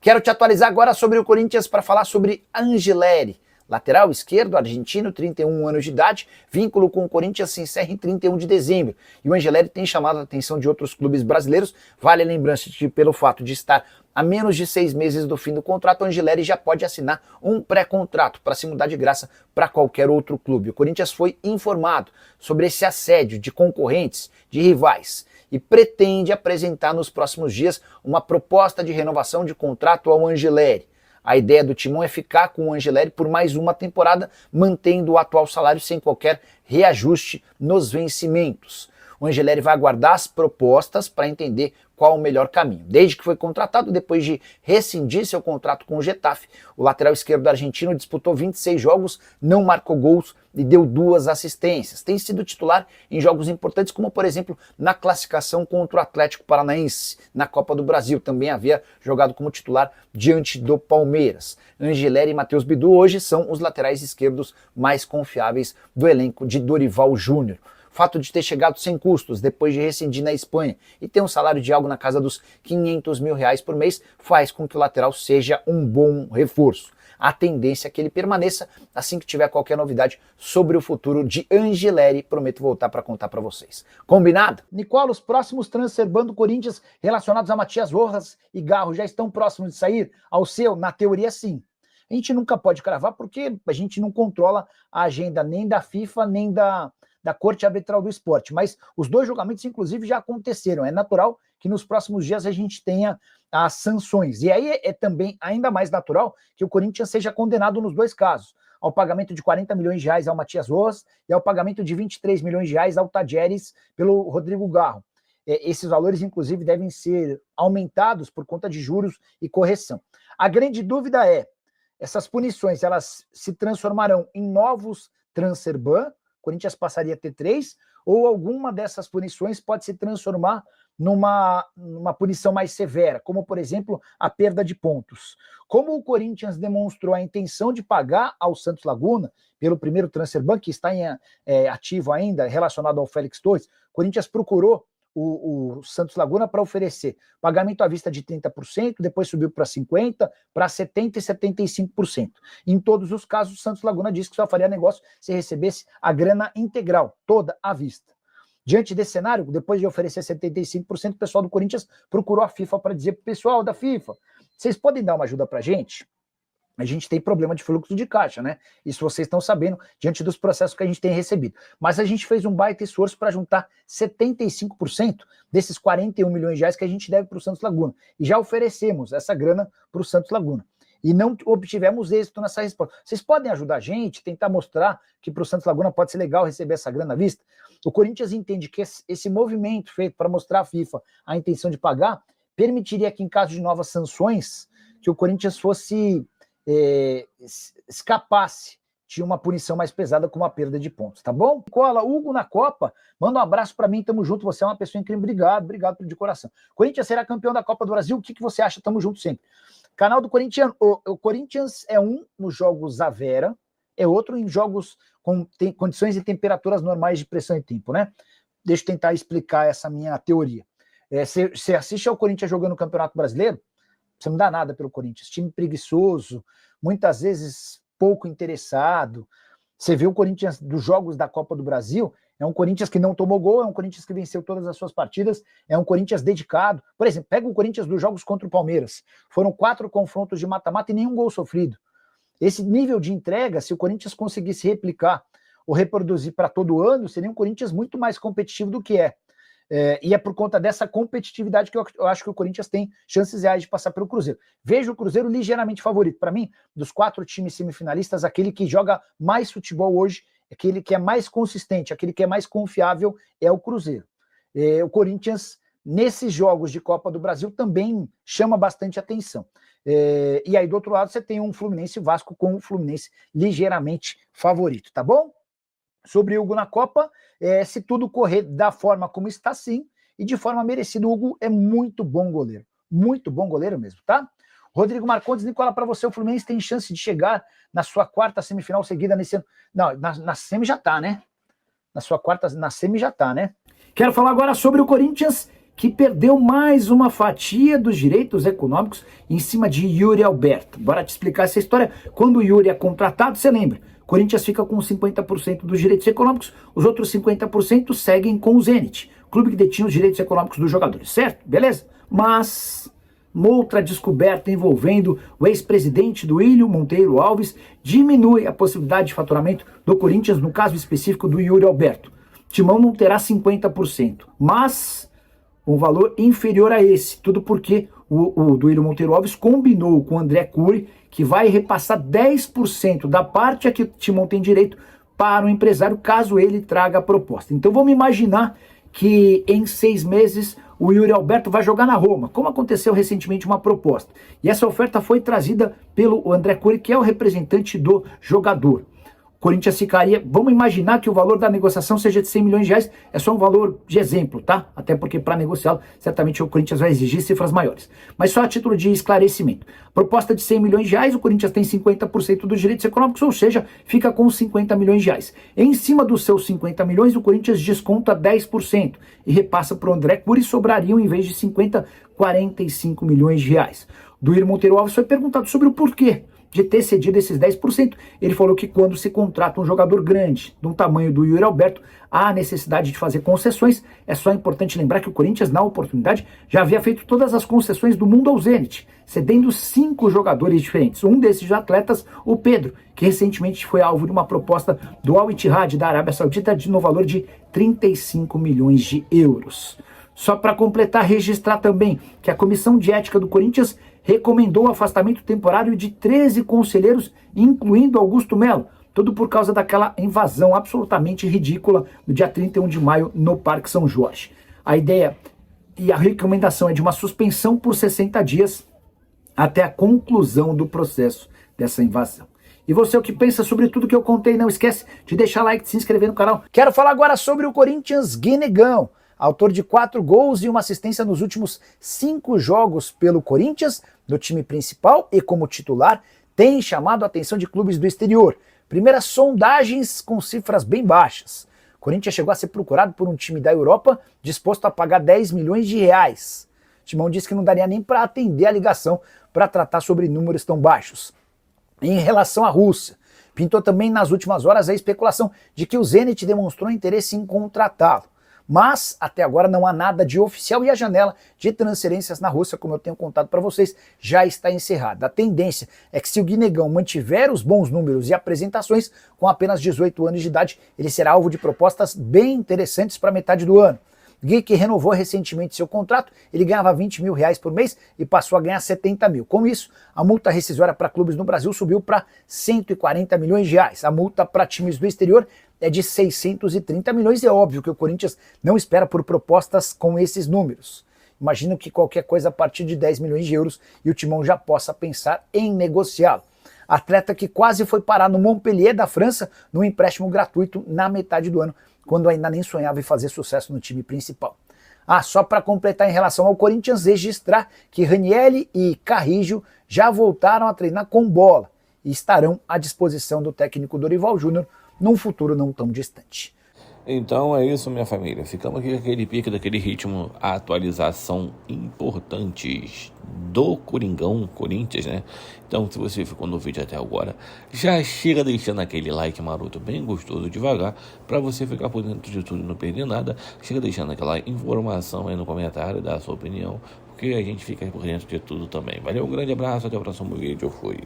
Quero te atualizar agora sobre o Corinthians para falar sobre Angelleri. Lateral esquerdo, argentino, 31 anos de idade, vínculo com o Corinthians se encerra em 31 de dezembro. E o Angelleri tem chamado a atenção de outros clubes brasileiros. Vale a lembrança de que, pelo fato de estar a menos de 6 meses do fim do contrato, o Angelleri já pode assinar um pré-contrato para se mudar de graça para qualquer outro clube. O Corinthians foi informado sobre esse assédio de concorrentes, de rivais, e pretende apresentar nos próximos dias uma proposta de renovação de contrato ao Angelleri. A ideia do Timão é ficar com o Angelleri por mais uma temporada, mantendo o atual salário sem qualquer reajuste nos vencimentos. O Angelleri vai aguardar as propostas para entender qual o melhor caminho. Desde que foi contratado, depois de rescindir seu contrato com o Getafe, o lateral esquerdo argentino disputou 26 jogos, não marcou gols e deu 2 assistências. Tem sido titular em jogos importantes, como por exemplo na classificação contra o Atlético Paranaense. Na Copa do Brasil também havia jogado como titular diante do Palmeiras. Angelleri e Matheus Bidu hoje são os laterais esquerdos mais confiáveis do elenco de Dorival Júnior. O fato de ter chegado sem custos depois de rescindir na Espanha e ter um salário de algo na casa dos R$500 mil por mês faz com que o lateral seja um bom reforço. A tendência é que ele permaneça. Assim que tiver qualquer novidade sobre o futuro de Angelleri, prometo voltar para contar para vocês. Combinado? Nicola, os próximos transfer ban do Corinthians relacionados a Matias Rojas e Garro já estão próximos de sair? Ao seu, na teoria, sim. A gente nunca pode cravar porque a gente não controla a agenda nem da FIFA, nem da Corte Arbitral do Esporte, mas os 2 julgamentos, inclusive, já aconteceram. É natural que nos próximos dias a gente tenha as sanções. E aí é também ainda mais natural que o Corinthians seja condenado nos 2 casos, ao pagamento de R$40 milhões ao Matias Rojas e ao pagamento de R$23 milhões ao Tadjeres pelo Rodrigo Garro. Esses valores, inclusive, devem ser aumentados por conta de juros e correção. A grande dúvida é, essas punições, elas se transformarão em novos transfer ban? O Corinthians passaria a ter 3, ou alguma dessas punições pode se transformar numa punição mais severa, como, por exemplo, a perda de pontos. Como o Corinthians demonstrou a intenção de pagar ao Santos Laguna, pelo primeiro transfer ban, que está ativo ainda, relacionado ao Félix Torres, o Corinthians procurou o Santos Laguna para oferecer pagamento à vista de 30%, depois subiu para 50%, para 70% e 75%. Em todos os casos, o Santos Laguna disse que só faria negócio se recebesse a grana integral, toda à vista. Diante desse cenário, depois de oferecer 75%, o pessoal do Corinthians procurou a FIFA para dizer para o pessoal da FIFA, vocês podem dar uma ajuda para a gente? A gente tem problema de fluxo de caixa, né? Isso vocês estão sabendo diante dos processos que a gente tem recebido. Mas a gente fez um baita esforço para juntar 75% desses R$41 milhões que a gente deve para o Santos Laguna. E já oferecemos essa grana para o Santos Laguna. E não obtivemos êxito nessa resposta. Vocês podem ajudar a gente, tentar mostrar que para o Santos Laguna pode ser legal receber essa grana à vista? O Corinthians entende que esse movimento feito para mostrar à FIFA a intenção de pagar permitiria que, em caso de novas sanções, que o Corinthians fosse... escapasse de uma punição mais pesada como a perda de pontos, tá bom? Cola, Hugo na Copa, manda um abraço pra mim, tamo junto, você é uma pessoa incrível, obrigado de coração. Corinthians será campeão da Copa do Brasil, o que você acha? Tamo junto sempre. Canal do Corinthians, o Corinthians é um nos jogos à vera, é outro em jogos com condições e temperaturas normais de pressão e tempo, né? Deixa eu tentar explicar essa minha teoria. Você assiste ao Corinthians jogando no Campeonato Brasileiro, você não dá nada pelo Corinthians, time preguiçoso, muitas vezes pouco interessado. Você vê o Corinthians dos jogos da Copa do Brasil, é um Corinthians que não tomou gol, é um Corinthians que venceu todas as suas partidas, é um Corinthians dedicado. Por exemplo, pega o Corinthians dos jogos contra o Palmeiras, foram 4 confrontos de mata-mata e nenhum gol sofrido. Esse nível de entrega, se o Corinthians conseguisse replicar ou reproduzir para todo ano, seria um Corinthians muito mais competitivo do que é. E é por conta dessa competitividade que eu acho que o Corinthians tem chances reais de passar pelo Cruzeiro. Vejo o Cruzeiro ligeiramente favorito. Para mim, dos 4 times semifinalistas, aquele que joga mais futebol hoje, aquele que é mais consistente, aquele que é mais confiável é o Cruzeiro. O Corinthians, nesses jogos de Copa do Brasil, também chama bastante atenção. E aí, do outro lado, você tem um Fluminense e Vasco com o Fluminense ligeiramente favorito, tá bom? Sobre o Hugo na Copa, se tudo correr da forma como está, sim, e de forma merecida, o Hugo é muito bom goleiro mesmo, tá? Rodrigo Marcondes, Nicola, para você, o Fluminense tem chance de chegar na sua 4ª semifinal seguida nesse ano? Não, na semi já tá, né? Na semi já tá, né? Quero falar agora sobre o Corinthians, que perdeu mais uma fatia dos direitos econômicos em cima de Yuri Alberto. Bora te explicar essa história. Quando o Yuri é contratado, você lembra, o Corinthians fica com 50% dos direitos econômicos, os outros 50% seguem com o Zenit, clube que detinha os direitos econômicos dos jogadores, certo? Beleza? Mas uma outra descoberta envolvendo o ex-presidente do Duílio Monteiro Alves diminui a possibilidade de faturamento do Corinthians, no caso específico do Yuri Alberto. Timão não terá 50%, mas um valor inferior a esse, tudo porque o Duílio Monteiro Alves combinou com o André Cury que vai repassar 10% da parte a que o Timão tem direito para o empresário, caso ele traga a proposta. Então vamos imaginar que em 6 meses o Yuri Alberto vai jogar na Roma, como aconteceu recentemente uma proposta. E essa oferta foi trazida pelo André Cury, que é o representante do jogador. O Corinthians ficaria, vamos imaginar que o valor da negociação seja de 100 milhões de reais, é só um valor de exemplo, tá? Até porque para negociá-lo, certamente o Corinthians vai exigir cifras maiores. Mas só a título de esclarecimento. Proposta de 100 milhões de reais, o Corinthians tem 50% dos direitos econômicos, ou seja, fica com 50 milhões de reais. Em cima dos seus 50 milhões, o Corinthians desconta 10% e repassa para o André Cury, sobrariam, em vez de 50, 45 milhões de reais. Duílio Monteiro Alves foi perguntado sobre o porquê de ter cedido esses 10%. Ele falou que quando se contrata um jogador grande, do tamanho do Yuri Alberto, há necessidade de fazer concessões. É só importante lembrar que o Corinthians, na oportunidade, já havia feito todas as concessões do mundo ao Zenit, cedendo 5 jogadores diferentes. Um desses atletas, o Pedro, que recentemente foi alvo de uma proposta do Al Ittihad da Arábia Saudita no valor de 35 milhões de euros. Só para completar, registrar também que a Comissão de Ética do Corinthians recomendou o afastamento temporário de 13 conselheiros, incluindo Augusto Melo, tudo por causa daquela invasão absolutamente ridícula no dia 31 de maio no Parque São Jorge. A ideia e a recomendação é de uma suspensão por 60 dias até a conclusão do processo dessa invasão. E você, o que pensa sobre tudo que eu contei? Não esquece de deixar like, de se inscrever no canal. Quero falar agora sobre o Corinthians Guinegão, autor de 4 gols e uma assistência nos últimos 5 jogos pelo Corinthians, no time principal e como titular, tem chamado a atenção de clubes do exterior. Primeiras sondagens com cifras bem baixas. O Corinthians chegou a ser procurado por um time da Europa disposto a pagar 10 milhões de reais. O Timão disse que não daria nem para atender a ligação para tratar sobre números tão baixos. Em relação à Rússia, pintou também nas últimas horas a especulação de que o Zenit demonstrou interesse em contratá-lo. Mas até agora não há nada de oficial e a janela de transferências na Rússia, como eu tenho contado para vocês, já está encerrada. A tendência é que se o Guinegão mantiver os bons números e apresentações, com apenas 18 anos de idade, ele será alvo de propostas bem interessantes para metade do ano. Gui, que renovou recentemente seu contrato, ele ganhava 20 mil reais por mês e passou a ganhar 70 mil. Com isso, a multa rescisória para clubes no Brasil subiu para 140 milhões de reais. A multa para times do exterior é de 630 milhões e é óbvio que o Corinthians não espera por propostas com esses números. Imagino que qualquer coisa a partir de 10 milhões de euros e o Timão já possa pensar em negociá-lo. Atleta que quase foi parar no Montpellier da França num empréstimo gratuito na metade do ano, quando ainda nem sonhava em fazer sucesso no time principal. Só para completar em relação ao Corinthians, registrar que Ranieri e Carrillo já voltaram a treinar com bola e estarão à disposição do técnico Dorival Júnior num futuro não tão distante. Então é isso, minha família. Ficamos aqui com aquele pique, daquele ritmo, a atualização importantes do Coringão, Corinthians, né? Então, se você ficou no vídeo até agora, já chega deixando aquele like maroto bem gostoso, devagar, para você ficar por dentro de tudo e não perder nada. Chega deixando aquela informação aí no comentário, da sua opinião, porque a gente fica por dentro de tudo também. Valeu, um grande abraço, até o próximo vídeo. Fui.